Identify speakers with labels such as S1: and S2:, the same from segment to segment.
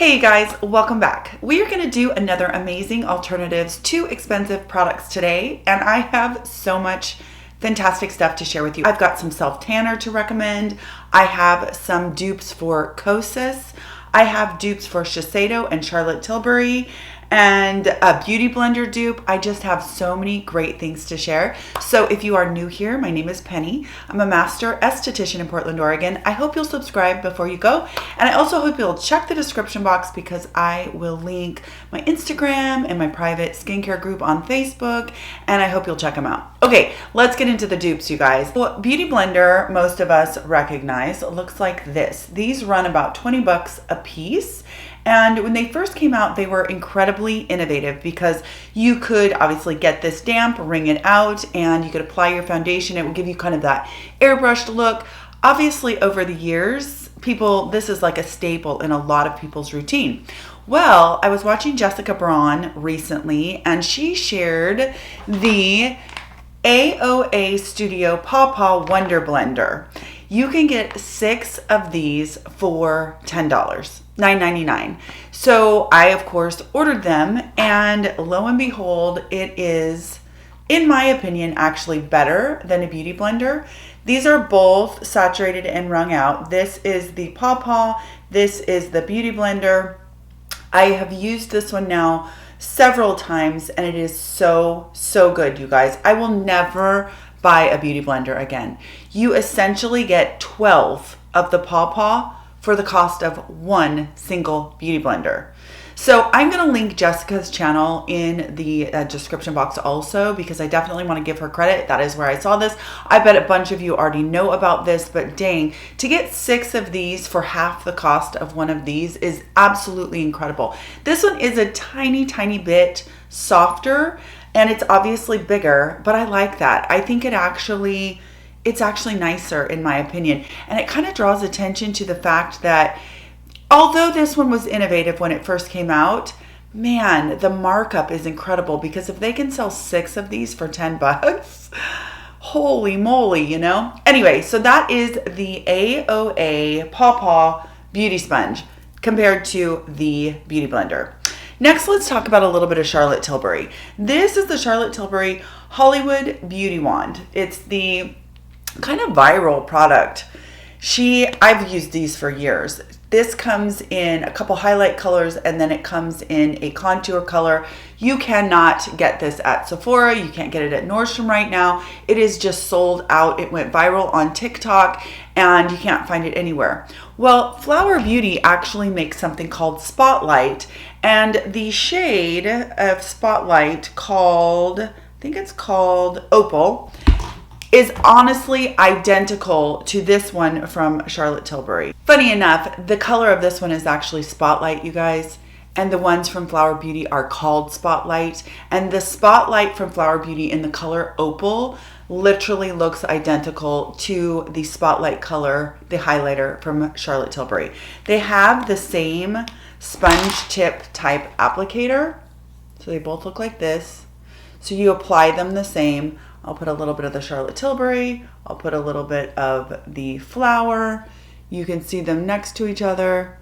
S1: Hey guys, welcome back. We are going to do another amazing alternatives to expensive products today, and I have so much fantastic stuff to share with you. I've got some self-tanner to recommend. I have some dupes for Kosas. I have dupes for Shiseido and Charlotte Tilbury, and a beauty blender dupe. I just have so many great things to share. So if you are new here, my name is Penny. I'm a master esthetician in Portland, Oregon. I hope you'll subscribe before you go. And I also hope you'll check the description box because I will link my Instagram and my private skincare group on Facebook. And I hope you'll check them out. Okay, let's get into the dupes, you guys. Well, beauty blender, most of us recognize, looks like this. These run about 20 bucks a piece. And when they first came out, they were incredibly innovative because you could obviously get this damp, wring it out, and you could apply your foundation. It would give you kind of that airbrushed look. Obviously, over the years, this is like a staple in a lot of people's routine. Well, I was watching Jessica Braun recently, and she shared the AOA Studio Paw Paw Wonder Blender. You can get 6 of these for $10, $9.99. So I, of course, ordered them, and lo and behold, it is, in my opinion, actually better than a beauty blender. These are both saturated and wrung out. This is the Paw Paw. This is the beauty blender. I have used this one now several times, and it is so good, you guys. I will never buy a beauty blender again. You essentially get 12 of the Paw Paw for the cost of one single beauty blender. So I'm going to link Jessica's channel in the description box also, because I definitely want to give her credit. That is where I saw this. I bet a bunch of you already know about this, but dang, to get 6 of these for half the cost of one of these is absolutely incredible. This one is a tiny bit softer, and it's obviously bigger, but I like that. I think it's actually nicer in my opinion. And it kind of draws attention to the fact that although this one was innovative when it first came out, man, the markup is incredible, because if they can sell 6 of these for 10 bucks, holy moly, you know? Anyway, so that is the AOA Paw Paw Beauty Sponge compared to the Beauty Blender. Next, let's talk about a little bit of Charlotte Tilbury. This is the Charlotte Tilbury Hollywood Beauty Wand. It's the kind of viral product. I've used these for years. This comes in a couple highlight colors, and then it comes in a contour color. You cannot get this at Sephora. You can't get it at Nordstrom right now. It is just sold out. It went viral on TikTok, and you can't find it anywhere. Well, Flower Beauty actually makes something called Spotlight, and the shade of Spotlight I think it's called Opal, is honestly identical to this one from Charlotte Tilbury. Funny enough, the color of this one is actually Spotlight, you guys, and the ones from Flower Beauty are called Spotlight, and the Spotlight from Flower Beauty in the color Opal literally looks identical to the Spotlight color, the highlighter from Charlotte Tilbury. They have the same sponge tip type applicator, so they both look like this. So you apply them the same. I'll put a little bit of the Charlotte Tilbury. I'll put a little bit of the Flower. You can see them next to each other.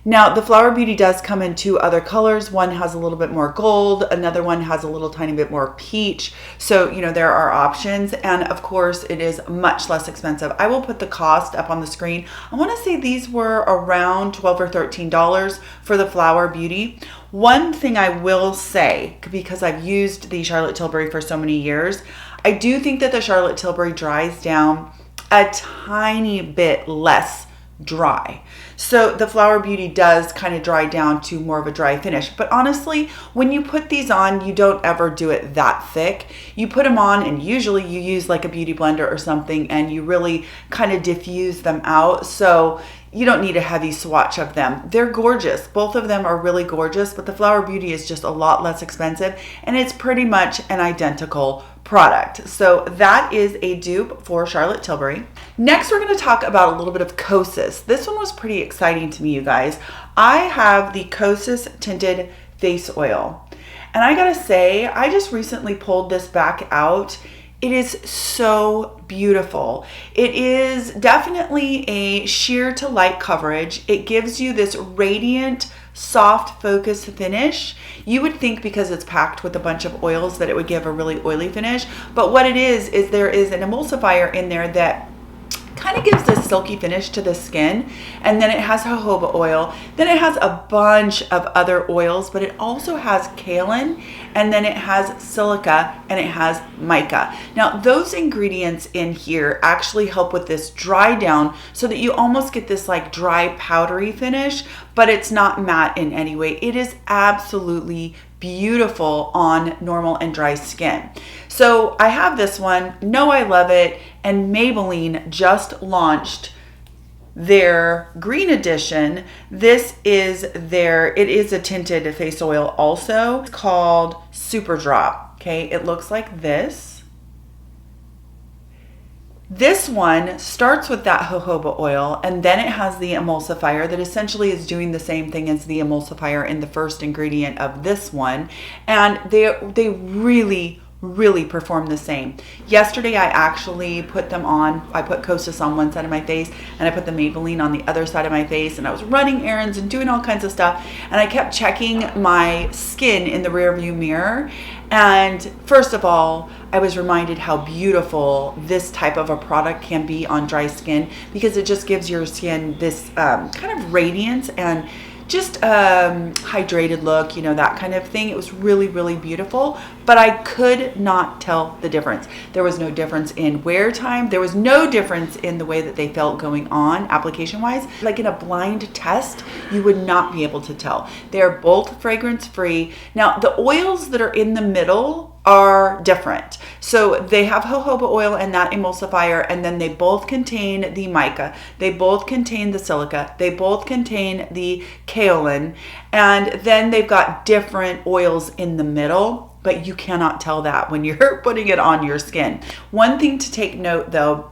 S1: Now, the Flower Beauty does come in 2 other colors. One has a little bit more gold. Another one has a little tiny bit more peach. So, you know, there are options. And of course, it is much less expensive. I will put the cost up on the screen. I want to say these were around $12 or $13 for the Flower Beauty. One thing I will say, because I've used the Charlotte Tilbury for so many years, I do think that the Charlotte Tilbury dries down a tiny bit less dry. So the Flower Beauty does kind of dry down to more of a dry finish. But honestly, when you put these on, you don't ever do it that thick. You put them on, and usually you use like a beauty blender or something, and you really kind of diffuse them out. So you don't need a heavy swatch of them. They're gorgeous. Both of them are really gorgeous, but the Flower Beauty is just a lot less expensive, and it's pretty much an identical product. So that is a dupe for Charlotte Tilbury. Next, we're going to talk about a little bit of Kosas. This one was pretty exciting to me, you guys. I have the Kosas Tinted Face Oil, and I gotta say, I just recently pulled this back out It is so beautiful. It is definitely a sheer to light coverage. It gives you this radiant, soft focus finish. You would think because it's packed with a bunch of oils that it would give a really oily finish, but what it is there is an emulsifier in there that kind of gives this silky finish to the skin, and then it has jojoba oil, then it has a bunch of other oils, but it also has kaolin, and then it has silica, and it has mica. Now those ingredients in here actually help with this dry down so that you almost get this like dry powdery finish, but it's not matte in any way. It is absolutely beautiful on normal and dry skin. So I have this one, know I love it, and Maybelline just launched their green edition. This is it is a tinted face oil also. It's called Super Drop, okay? It looks like this. This one starts with that jojoba oil, and then it has the emulsifier that essentially is doing the same thing as the emulsifier in the first ingredient of this one. And they really perform the same. Yesterday I actually put them on. I put Kosas on one side of my face and I put the Maybelline on the other side of my face, and I was running errands and doing all kinds of stuff, and I kept checking my skin in the rear view mirror. And first of all, I was reminded how beautiful this type of a product can be on dry skin, because it just gives your skin this kind of radiance and just hydrated look, you know, that kind of thing. It was really beautiful, but I could not tell the difference. There was no difference in wear time. There was no difference in the way that they felt going on application wise. Like in a blind test, you would not be able to tell. They're both fragrance free. Now the oils that are in the middle are different. So they have jojoba oil and that emulsifier, and then they both contain the mica, they both contain the silica, they both contain the kaolin, and then they've got different oils in the middle, but you cannot tell that when you're putting it on your skin. One thing to take note though,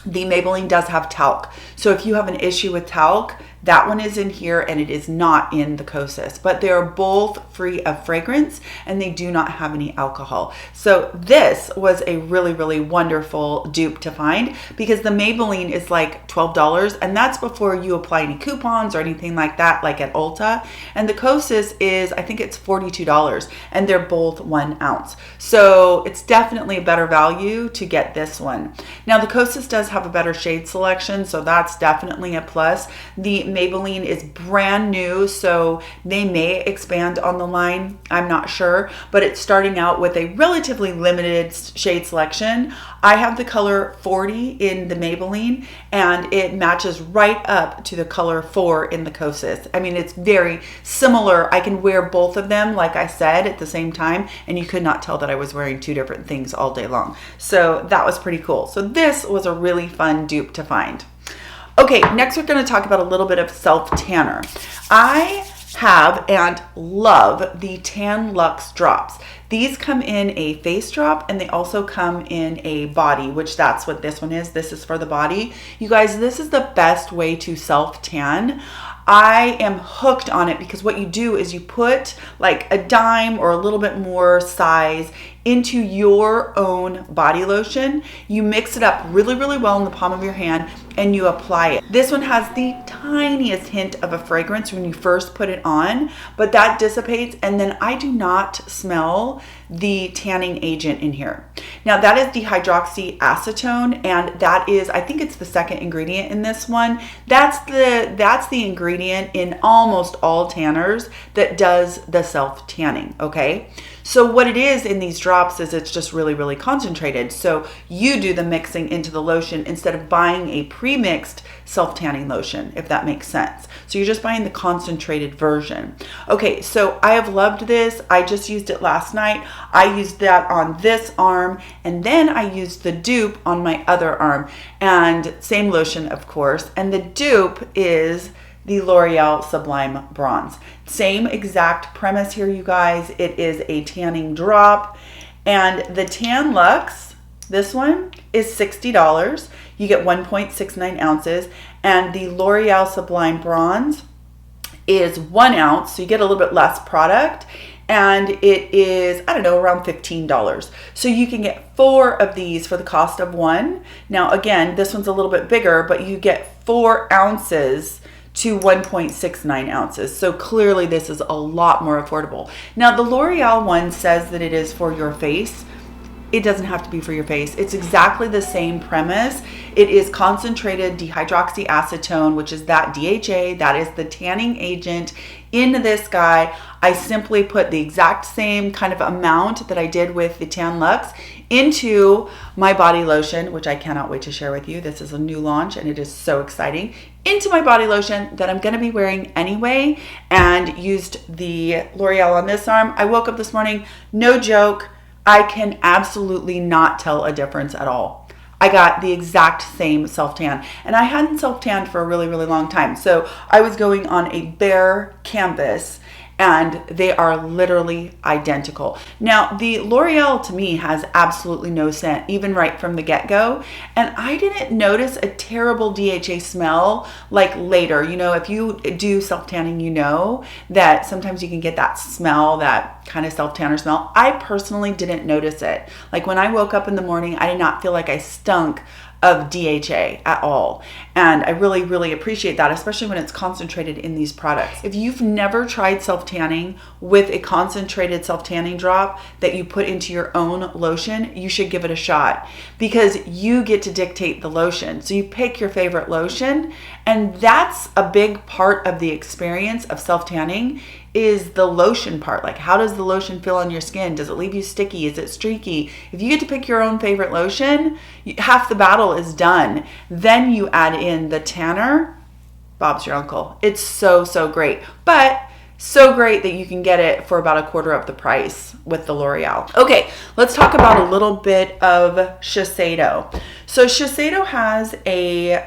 S1: the Maybelline does have talc. So if you have an issue with talc, that one is in here and it is not in the Kosas, but they're both free of fragrance and they do not have any alcohol. So this was a really wonderful dupe to find, because the Maybelline is like $12, and that's before you apply any coupons or anything like that, like at Ulta. And the Kosas is, I think it's $42, and they're both 1 ounce. So it's definitely a better value to get this one. Now the Kosas does have a better shade selection, so that's definitely a plus. The Maybelline is brand new, so they may expand on the line, I'm not sure, but it's starting out with a relatively limited shade selection. I have the color 40 in the Maybelline, and it matches right up to the color 4 in the Kosas. I mean, it's very similar. I can wear both of them, like I said, at the same time, and you could not tell that I was wearing two different things all day long. So that was pretty cool. So this was a really fun dupe to find. Okay, next we're going to talk about a little bit of self-tanner. I have and love the Tan-Luxe drops. These come in a face drop, and they also come in a body, which that's what this one is. This is for the body. You guys, this is the best way to self-tan. I am hooked on it because what you do is you put like a dime or a little bit more size into your own body lotion. You mix it up really well in the palm of your hand and you apply it. This one has the tiniest hint of a fragrance when you first put it on, but that dissipates, and then I do not smell the tanning agent in here. Now that is dihydroxyacetone, and that is, I think it's the second ingredient in this one. That's the ingredient in almost all tanners that does the self-tanning, okay? So what it is in these drops is it's just really concentrated. So you do the mixing into the lotion instead of buying a pre-mixed self-tanning lotion, if that makes sense. So you're just buying the concentrated version. Okay, so I have loved this. I just used it last night. I used that on this arm, and then I used the dupe on my other arm, and same lotion, of course. And the dupe is the L'Oreal Sublime Bronze. Same exact premise here, you guys. It is a tanning drop, and the Tan-Luxe, this one is $60. You get 1.69 ounces, and the L'Oreal Sublime Bronze is 1 ounce, so you get a little bit less product, and it is, I don't know, around $15. So you can get 4 of these for the cost of one. Now again, this one's a little bit bigger, but you get 4 ounces to 1.69 ounces. So clearly this is a lot more affordable. Now the L'Oreal one says that it is for your face. It doesn't have to be for your face. It's exactly the same premise. It is concentrated dihydroxyacetone, which is that DHA, that is the tanning agent in this guy. I simply put the exact same kind of amount that I did with the Tan-Luxe into my body lotion, which I cannot wait to share with you. This is a new launch and it is so exciting. Into my body lotion that I'm gonna be wearing anyway, and used the L'Oreal on this arm. I woke up this morning, no joke, I can absolutely not tell a difference at all. I got the exact same self-tan, and I hadn't self-tanned for a really, really long time. So I was going on a bare canvas, and they are literally identical. Now, the L'Oreal to me has absolutely no scent, even right from the get-go. And I didn't notice a terrible DHA smell like later. You know, if you do self-tanning, you know that sometimes you can get that smell, that kind of self-tanner smell. I personally didn't notice it. Like when I woke up in the morning, I did not feel like I stunk of DHA at all. And I really, really appreciate that, especially when it's concentrated in these products. If you've never tried self-tanning with a concentrated self-tanning drop that you put into your own lotion, you should give it a shot, because you get to dictate the lotion. So you pick your favorite lotion, and that's a big part of the experience of self-tanning, is the lotion part. Like, how does the lotion feel on your skin? Does it leave you sticky? Is it streaky? If you get to pick your own favorite lotion, half the battle is done. Then you add in the tanner. Bob's your uncle. It's so, so great. But so great that you can get it for about a quarter of the price with the L'Oreal. Okay, let's talk about a little bit of Shiseido. So Shiseido has a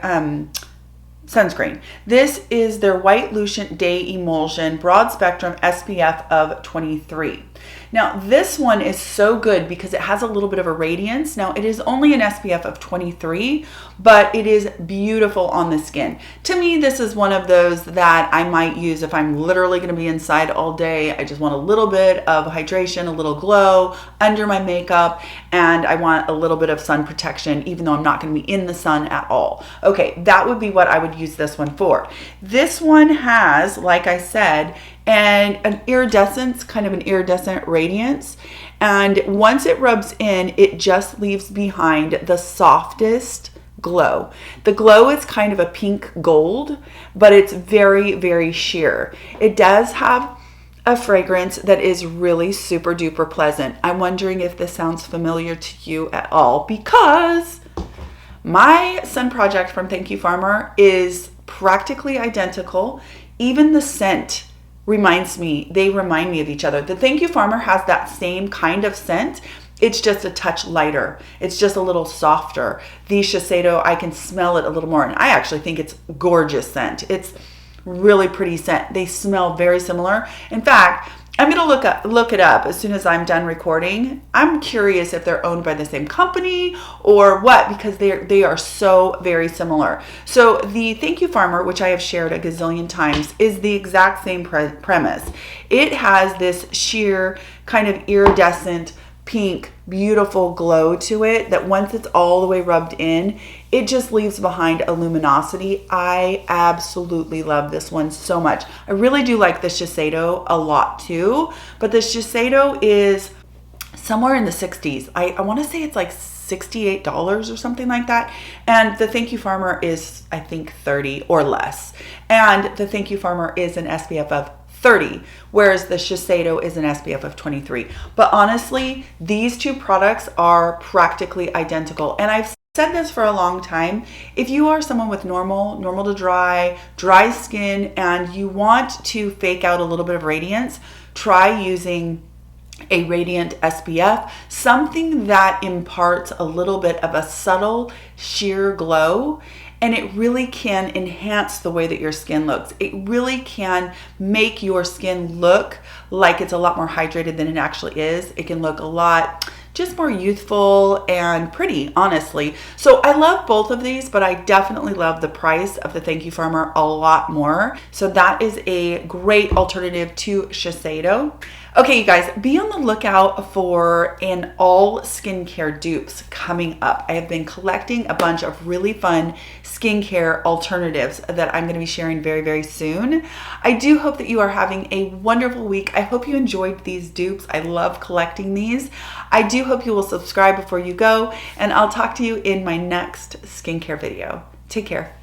S1: sunscreen. This is their White Lucent Day Emulsion Broad Spectrum SPF of 23. Now this one is so good because it has a little bit of a radiance. Now it is only an SPF of 23, but it is beautiful on the skin. To me, this is one of those that I might use if I'm literally going to be inside all day. I just want a little bit of hydration, a little glow under my makeup, and I want a little bit of sun protection even though I'm not going to be in the sun at all. Okay, that would be what I would use this one for. This one has, like I said, and an iridescence, kind of an iridescent radiance. And once it rubs in, it just leaves behind the softest glow. The glow is kind of a pink gold, but it's very, very sheer. It does have a fragrance that is really super duper pleasant. I'm wondering if this sounds familiar to you at all, because my sun project from Thank You Farmer is practically identical. Even the scent they remind me of each other. The Thank You Farmer has that same kind of scent. It's just a touch lighter. It's just a little softer. The Shiseido, I can smell it a little more, and I actually think it's gorgeous scent. It's really pretty scent. They smell very similar. In fact, I'm gonna look it up as soon as I'm done recording. I'm curious if they're owned by the same company or what, because they are so very similar. So the Thank You Farmer, which I have shared a gazillion times, is the exact same premise. It has this sheer kind of iridescent pink, beautiful glow to it that once it's all the way rubbed in, it just leaves behind a luminosity. I absolutely love this one so much. I really do like the Shiseido a lot too, but the Shiseido is somewhere in the 60s. I want to say it's like $68 or something like that. And the Thank You Farmer is, I think, 30 or less. And the Thank You Farmer is an SPF of 30, whereas the Shiseido is an SPF of 23. But honestly, these two products are practically identical. And I've said this for a long time. If you are someone with normal to dry skin, and you want to fake out a little bit of radiance, try using a radiant SPF, something that imparts a little bit of a subtle sheer glow. And it really can enhance the way that your skin looks. It really can make your skin look like it's a lot more hydrated than it actually is. It can look a lot just more youthful and pretty, honestly. So I love both of these, but I definitely love the price of the Thank You Farmer a lot more. So that is a great alternative to Shiseido. Okay, you guys, be on the lookout for an all skincare dupes coming up. I have been collecting a bunch of really fun skincare alternatives that I'm going to be sharing very, very soon. I do hope that you are having a wonderful week. I hope you enjoyed these dupes. I love collecting these. I do hope you will subscribe before you go, and I'll talk to you in my next skincare video. Take care.